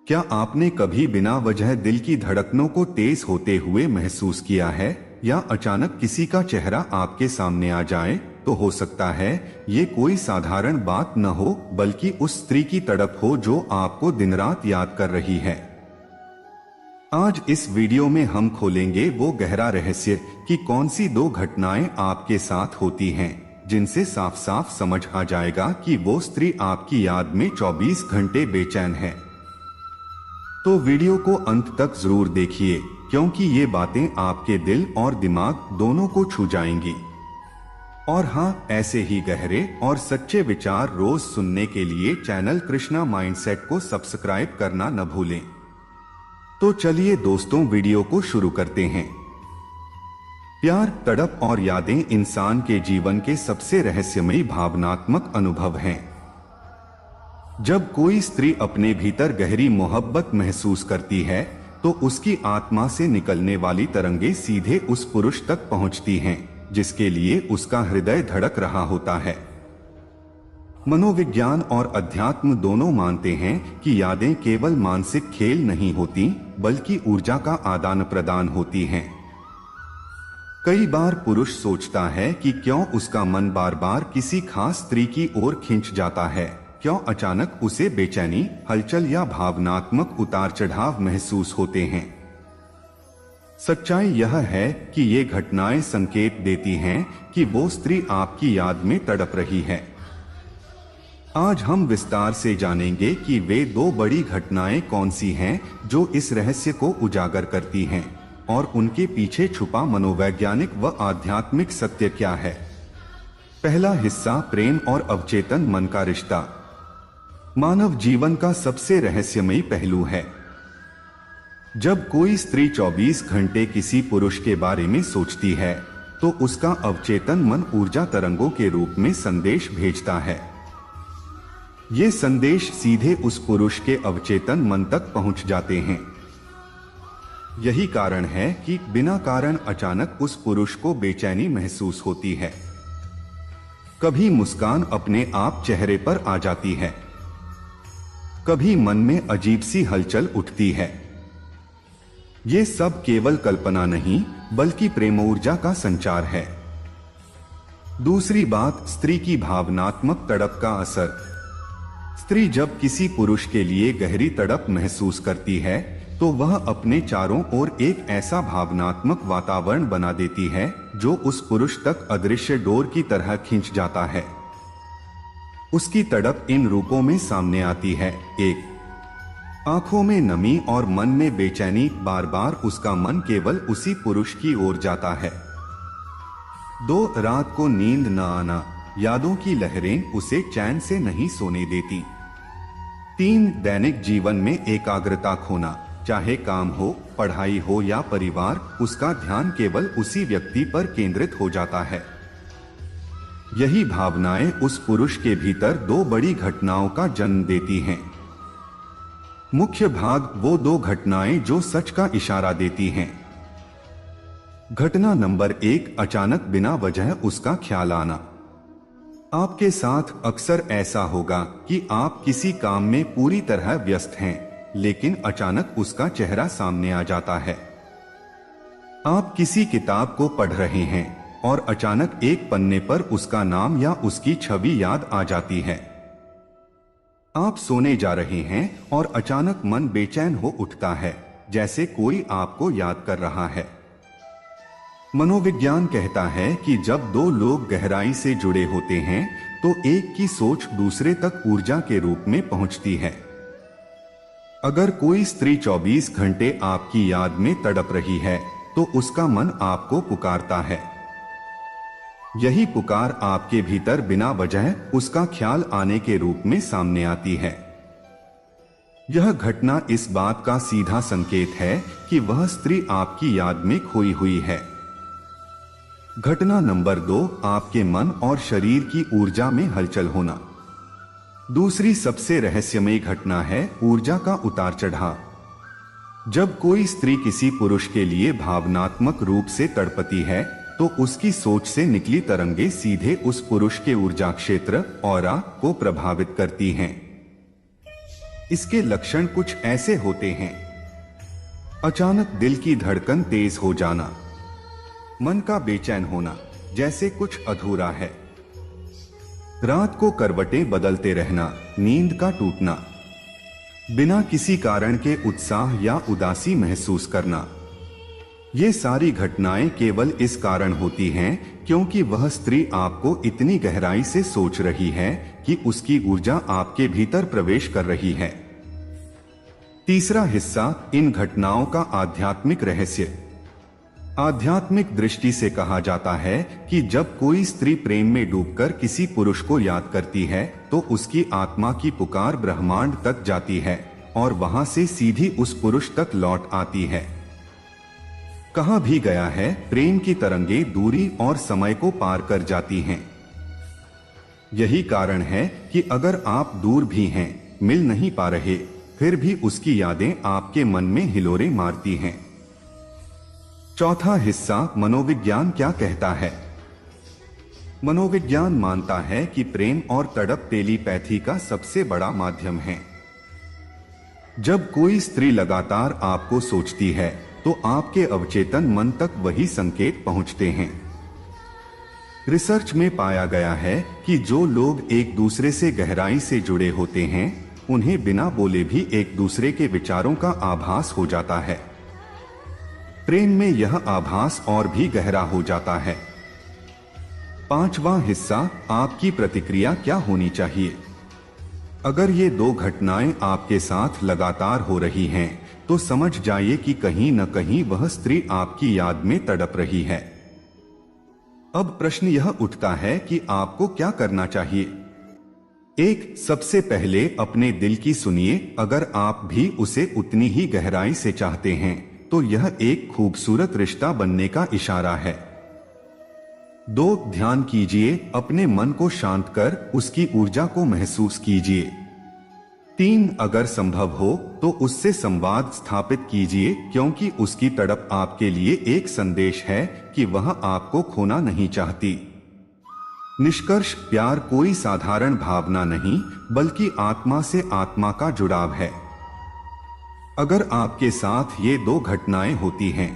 क्या आपने कभी बिना वजह दिल की धड़कनों को तेज होते हुए महसूस किया है, या अचानक किसी का चेहरा आपके सामने आ जाए तो हो सकता है ये कोई साधारण बात न हो बल्कि उस स्त्री की तड़प हो जो आपको दिन रात याद कर रही है। आज इस वीडियो में हम खोलेंगे वो गहरा रहस्य कि कौन सी दो घटनाएं आपके साथ होती हैं जिनसे साफ साफ समझ आ जाएगा कि वो स्त्री आपकी याद में 24 घंटे बेचैन है। तो वीडियो को अंत तक जरूर देखिए, क्योंकि ये बातें आपके दिल और दिमाग दोनों को छू जाएंगी। और हाँ, ऐसे ही गहरे और सच्चे विचार रोज सुनने के लिए चैनल कृष्णा माइंडसेट को सब्सक्राइब करना न भूलें। तो चलिए दोस्तों, वीडियो को शुरू करते हैं। प्यार, तड़प और यादें इंसान के जीवन के सबसे रहस्यमयी भावनात्मक अनुभव हैं। जब कोई स्त्री अपने भीतर गहरी मोहब्बत महसूस करती है तो उसकी आत्मा से निकलने वाली तरंगे सीधे उस पुरुष तक पहुंचती हैं जिसके लिए उसका हृदय धड़क रहा होता है। मनोविज्ञान और अध्यात्म दोनों मानते हैं कि यादें केवल मानसिक खेल नहीं होती बल्कि ऊर्जा का आदान प्रदान होती हैं। कई बार पुरुष सोचता है कि क्यों उसका मन बार बार किसी खास स्त्री की ओर खिंच जाता है, क्यों अचानक उसे बेचैनी, हलचल या भावनात्मक उतार चढ़ाव महसूस होते हैं। सच्चाई यह है कि ये घटनाएं संकेत देती हैं कि वो स्त्री आपकी याद में तड़प रही है। आज हम विस्तार से जानेंगे कि वे दो बड़ी घटनाएं कौन सी हैं जो इस रहस्य को उजागर करती हैं और उनके पीछे छुपा मनोवैज्ञानिक व आध्यात्मिक सत्य क्या है। पहला हिस्सा, प्रेम और अवचेतन मन का रिश्ता। मानव जीवन का सबसे रहस्यमयी पहलू है। जब कोई स्त्री 24 घंटे किसी पुरुष के बारे में सोचती है तो उसका अवचेतन मन ऊर्जा तरंगों के रूप में संदेश भेजता है। ये संदेश सीधे उस पुरुष के अवचेतन मन तक पहुंच जाते हैं। यही कारण है कि बिना कारण अचानक उस पुरुष को बेचैनी महसूस होती है। कभी मुस्कान अपने आप चेहरे पर आ जाती है, कभी मन में अजीब सी हलचल उठती है। ये सब केवल कल्पना नहीं बल्कि प्रेम ऊर्जा का संचार है। दूसरी बात, स्त्री की भावनात्मक तड़प का असर। स्त्री जब किसी पुरुष के लिए गहरी तड़प महसूस करती है तो वह अपने चारों ओर एक ऐसा भावनात्मक वातावरण बना देती है जो उस पुरुष तक अदृश्य डोर की तरह खींच जाता है। उसकी तड़प इन रूपों में सामने आती है। एक, आंखों में नमी और मन में बेचैनी, बार बार उसका मन केवल उसी पुरुष की ओर जाता है। दो, रात को नींद न आना, यादों की लहरें उसे चैन से नहीं सोने देती। तीन, दैनिक जीवन में एकाग्रता खोना, चाहे काम हो, पढ़ाई हो या परिवार, उसका ध्यान केवल उसी व्यक्ति पर केंद्रित हो जाता है। यही भावनाएं उस पुरुष के भीतर दो बड़ी घटनाओं का जन्म देती हैं। मुख्य भाग, वो दो घटनाएं जो सच का इशारा देती हैं। घटना नंबर 1, अचानक बिना वजह उसका ख्याल आना। आपके साथ अक्सर ऐसा होगा कि आप किसी काम में पूरी तरह व्यस्त हैं, लेकिन अचानक उसका चेहरा सामने आ जाता है। आप किसी किताब को पढ़ रहे हैं और अचानक एक पन्ने पर उसका नाम या उसकी छवि याद आ जाती है। आप सोने जा रहे हैं और अचानक मन बेचैन हो उठता है, जैसे कोई आपको याद कर रहा है। मनोविज्ञान कहता है कि जब दो लोग गहराई से जुड़े होते हैं तो एक की सोच दूसरे तक ऊर्जा के रूप में पहुंचती है। अगर कोई स्त्री 24 घंटे आपकी याद में तड़प रही है तो उसका मन आपको पुकारता है। यही पुकार आपके भीतर बिना वजह उसका ख्याल आने के रूप में सामने आती है। यह घटना इस बात का सीधा संकेत है कि वह स्त्री आपकी याद में खोई हुई है। घटना नंबर 2, आपके मन और शरीर की ऊर्जा में हलचल होना। दूसरी सबसे रहस्यमयी घटना है ऊर्जा का उतार चढ़ाव। जब कोई स्त्री किसी पुरुष के लिए भावनात्मक रूप से तड़पती है तो उसकी सोच से निकली तरंगे सीधे उस पुरुष के ऊर्जा क्षेत्र, ऑरा को प्रभावित करती हैं। इसके लक्षण कुछ ऐसे होते हैं। अचानक दिल की धड़कन तेज हो जाना, मन का बेचैन होना, जैसे कुछ अधूरा है। रात को करवटें बदलते रहना, नींद का टूटना, बिना किसी कारण के उत्साह या उदासी महसूस करना। ये सारी घटनाएं केवल इस कारण होती हैं क्योंकि वह स्त्री आपको इतनी गहराई से सोच रही है कि उसकी ऊर्जा आपके भीतर प्रवेश कर रही है। तीसरा हिस्सा, इन घटनाओं का आध्यात्मिक रहस्य। आध्यात्मिक दृष्टि से कहा जाता है कि जब कोई स्त्री प्रेम में डूबकर किसी पुरुष को याद करती है तो उसकी आत्मा की पुकार ब्रह्मांड तक जाती है और वहां से सीधी उस पुरुष तक लौट आती है। कहा भी गया है, प्रेम की तरंगे दूरी और समय को पार कर जाती हैं। यही कारण है कि अगर आप दूर भी हैं, मिल नहीं पा रहे, फिर भी उसकी यादें आपके मन में हिलोरे मारती हैं। चौथा हिस्सा, मनोविज्ञान क्या कहता है। मनोविज्ञान मानता है कि प्रेम और तड़प टेलीपैथी का सबसे बड़ा माध्यम है। जब कोई स्त्री लगातार आपको सोचती है तो आपके अवचेतन मन तक वही संकेत पहुंचते हैं। रिसर्च में पाया गया है कि जो लोग एक दूसरे से गहराई से जुड़े होते हैं, उन्हें बिना बोले भी एक दूसरे के विचारों का आभास हो जाता है। प्रेम में यह आभास और भी गहरा हो जाता है। पांचवा हिस्सा, आपकी प्रतिक्रिया क्या होनी चाहिए। अगर ये दो घटनाएं आपके साथ लगातार हो रही हैं, तो समझ जाइए कि कहीं न कहीं वह स्त्री आपकी याद में तड़प रही है। अब प्रश्न यह उठता है कि आपको क्या करना चाहिए। एक, सबसे पहले अपने दिल की सुनिए। अगर आप भी उसे उतनी ही गहराई से चाहते हैं तो यह एक खूबसूरत रिश्ता बनने का इशारा है। 2, ध्यान कीजिए, अपने मन को शांत कर उसकी ऊर्जा को महसूस कीजिए। 3, अगर संभव हो तो उससे संवाद स्थापित कीजिए क्योंकि उसकी तड़प आपके लिए एक संदेश है कि वह आपको खोना नहीं चाहती। निष्कर्ष, प्यार कोई साधारण भावना नहीं बल्कि आत्मा से आत्मा का जुड़ाव है। अगर आपके साथ ये दो घटनाएं होती हैं,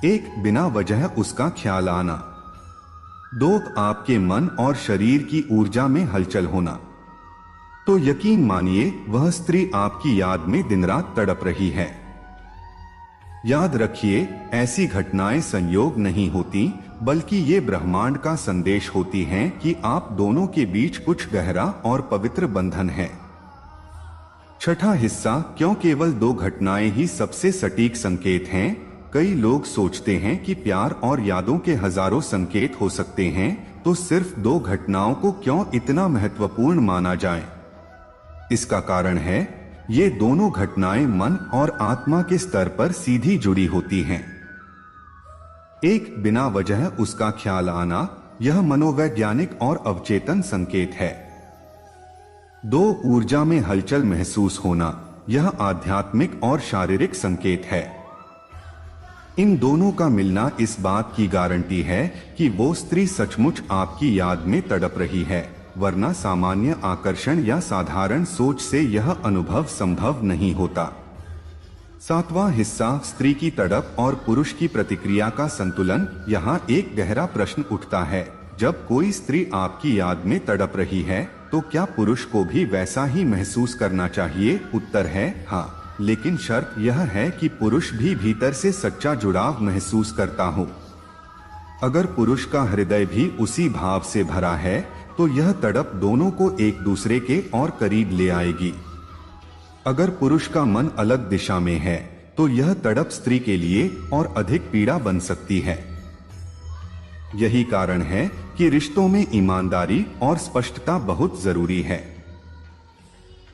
1, बिना वजह उसका ख्याल आना, 2, आपके मन और शरीर की ऊर्जा में हलचल होना, तो यकीन मानिए वह स्त्री आपकी याद में दिन रात तड़प रही है। याद रखिए, ऐसी घटनाएं संयोग नहीं होती बल्कि ये ब्रह्मांड का संदेश होती हैं कि आप दोनों के बीच कुछ गहरा और पवित्र बंधन है। छठा हिस्सा, क्यों केवल 2 घटनाएं ही सबसे सटीक संकेत हैं। कई लोग सोचते हैं कि प्यार और यादों के हजारों संकेत हो सकते हैं, तो सिर्फ 2 घटनाओं को क्यों इतना महत्वपूर्ण माना जाए। इसका कारण है, ये दोनों घटनाएं मन और आत्मा के स्तर पर सीधी जुड़ी होती हैं। 1, बिना वजह उसका ख्याल आना, यह मनोवैज्ञानिक और अवचेतन संकेत है। 2, ऊर्जा में हलचल महसूस होना, यह आध्यात्मिक और शारीरिक संकेत है। इन दोनों का मिलना इस बात की गारंटी है कि वो स्त्री सचमुच आपकी याद में तड़प रही है, वरना सामान्य आकर्षण या साधारण सोच से यह अनुभव संभव नहीं होता। 7वां हिस्सा, स्त्री की तड़प और पुरुष की प्रतिक्रिया का संतुलन। यहाँ एक गहरा प्रश्न उठता है, जब कोई स्त्री आपकी याद में तड़प रही है तो क्या पुरुष को भी वैसा ही महसूस करना चाहिए। उत्तर है हाँ, लेकिन शर्त यह है कि पुरुष भी भीतर से सच्चा जुड़ाव महसूस करता हो। अगर पुरुष का हृदय भी उसी भाव से भरा है तो यह तड़प दोनों को एक दूसरे के और करीब ले आएगी। अगर पुरुष का मन अलग दिशा में है तो यह तड़प स्त्री के लिए और अधिक पीड़ा बन सकती है। यही कारण है कि रिश्तों में ईमानदारी और स्पष्टता बहुत जरूरी है।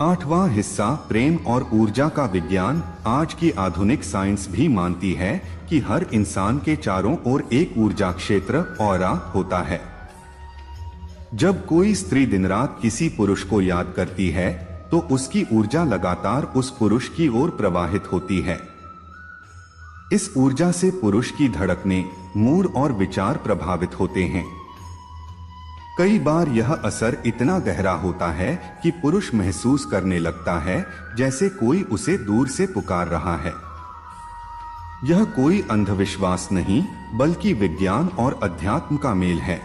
8वां हिस्सा, प्रेम और ऊर्जा का विज्ञान। आज की आधुनिक साइंस भी मानती है कि हर इंसान के चारों ओर एक ऊर्जा क्षेत्र ऑरा होता है। जब कोई स्त्री दिन रात किसी पुरुष को याद करती है तो उसकी ऊर्जा लगातार उस पुरुष की ओर प्रवाहित होती है। इस ऊर्जा से पुरुष की धड़कनें, मूड और विचार प्रभावित होते हैं। कई बार यह असर इतना गहरा होता है कि पुरुष महसूस करने लगता है जैसे कोई उसे दूर से पुकार रहा है। यह कोई अंधविश्वास नहीं, बल्कि विज्ञान और अध्यात्म का मेल है।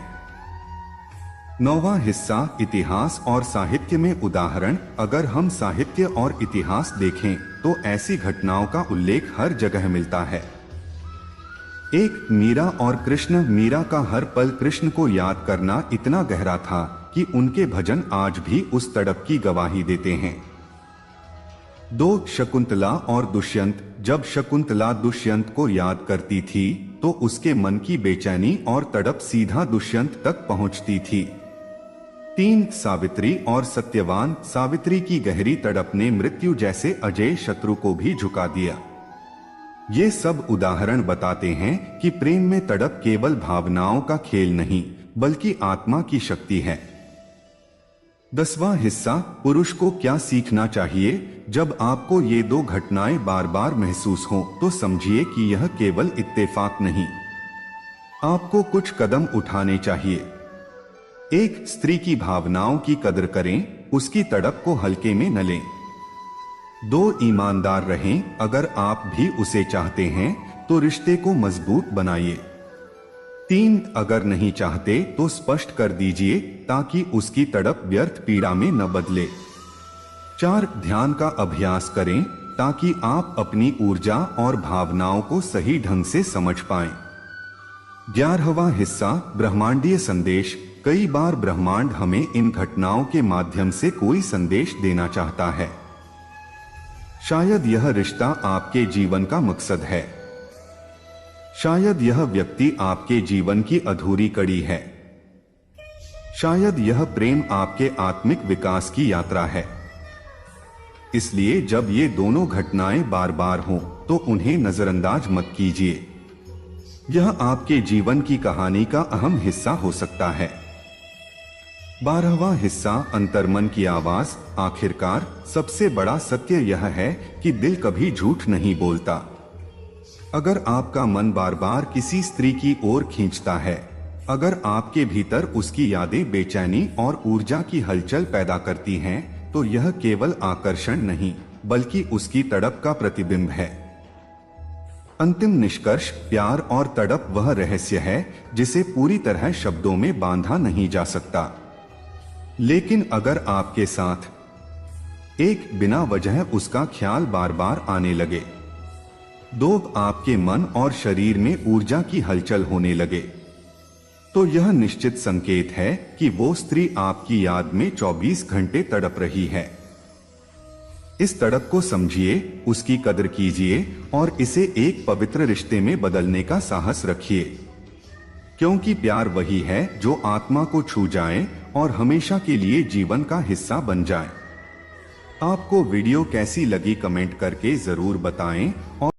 9वां हिस्सा, इतिहास और साहित्य में उदाहरण। अगर हम साहित्य और इतिहास देखें तो ऐसी घटनाओं का उल्लेख हर जगह मिलता है। एक मीरा और कृष्ण। मीरा का हर पल कृष्ण को याद करना इतना गहरा था कि उनके भजन आज भी उस तड़प की गवाही देते हैं। 2 शकुंतला और दुष्यंत। जब शकुंतला दुष्यंत को याद करती थी तो उसके मन की बेचैनी और तड़प सीधा दुष्यंत तक पहुंचती थी। 3 सावित्री और सत्यवान। सावित्री की गहरी तड़प ने मृत्यु जैसे अजय शत्रु को भी झुका दिया। ये सब उदाहरण बताते हैं कि प्रेम में तड़प केवल भावनाओं का खेल नहीं, बल्कि आत्मा की शक्ति है। 10वां हिस्सा, पुरुष को क्या सीखना चाहिए। जब आपको ये 2 घटनाएं बार बार महसूस हों तो समझिए कि यह केवल इत्तेफाक नहीं, आपको कुछ कदम उठाने चाहिए। 1 स्त्री की भावनाओं की कदर करें, उसकी तड़प को हल्के में न लें। 2 ईमानदार रहें। अगर आप भी उसे चाहते हैं तो रिश्ते को मजबूत बनाइए। 3 अगर नहीं चाहते तो स्पष्ट कर दीजिए ताकि उसकी तड़प व्यर्थ पीड़ा में न बदले। 4 ध्यान का अभ्यास करें ताकि आप अपनी ऊर्जा और भावनाओं को सही ढंग से समझ पाएं। 11वां हिस्सा, ब्रह्मांडीय संदेश। कई बार ब्रह्मांड हमें इन घटनाओं के माध्यम से कोई संदेश देना चाहता है। शायद यह रिश्ता आपके जीवन का मकसद है। शायद यह व्यक्ति आपके जीवन की अधूरी कड़ी है। शायद यह प्रेम आपके आत्मिक विकास की यात्रा है। इसलिए जब ये दोनों घटनाएं बार बार हों तो उन्हें नजरअंदाज मत कीजिए। यह आपके जीवन की कहानी का अहम हिस्सा हो सकता है। 12वां हिस्सा, अंतर्मन की आवाज। आखिरकार सबसे बड़ा सत्य यह है कि दिल कभी झूठ नहीं बोलता। अगर आपका मन बार बार किसी स्त्री की ओर खींचता है, अगर आपके भीतर उसकी यादें बेचैनी और ऊर्जा की हलचल पैदा करती हैं, तो यह केवल आकर्षण नहीं, बल्कि उसकी तड़प का प्रतिबिंब है। अंतिम निष्कर्ष, प्यार और तड़प वह रहस्य है जिसे पूरी तरह शब्दों में बांधा नहीं जा सकता। लेकिन अगर आपके साथ एक बिना वजह उसका ख्याल बार बार आने लगे, 2 आपके मन और शरीर में ऊर्जा की हलचल होने लगे, तो यह निश्चित संकेत है कि वो स्त्री आपकी याद में 24 घंटे तड़प रही है। इस तड़प को समझिए, उसकी कदर कीजिए और इसे एक पवित्र रिश्ते में बदलने का साहस रखिए, क्योंकि प्यार वही है जो आत्मा को छू जाए और हमेशा के लिए जीवन का हिस्सा बन जाए। आपको वीडियो कैसी लगी कमेंट करके जरूर बताएं और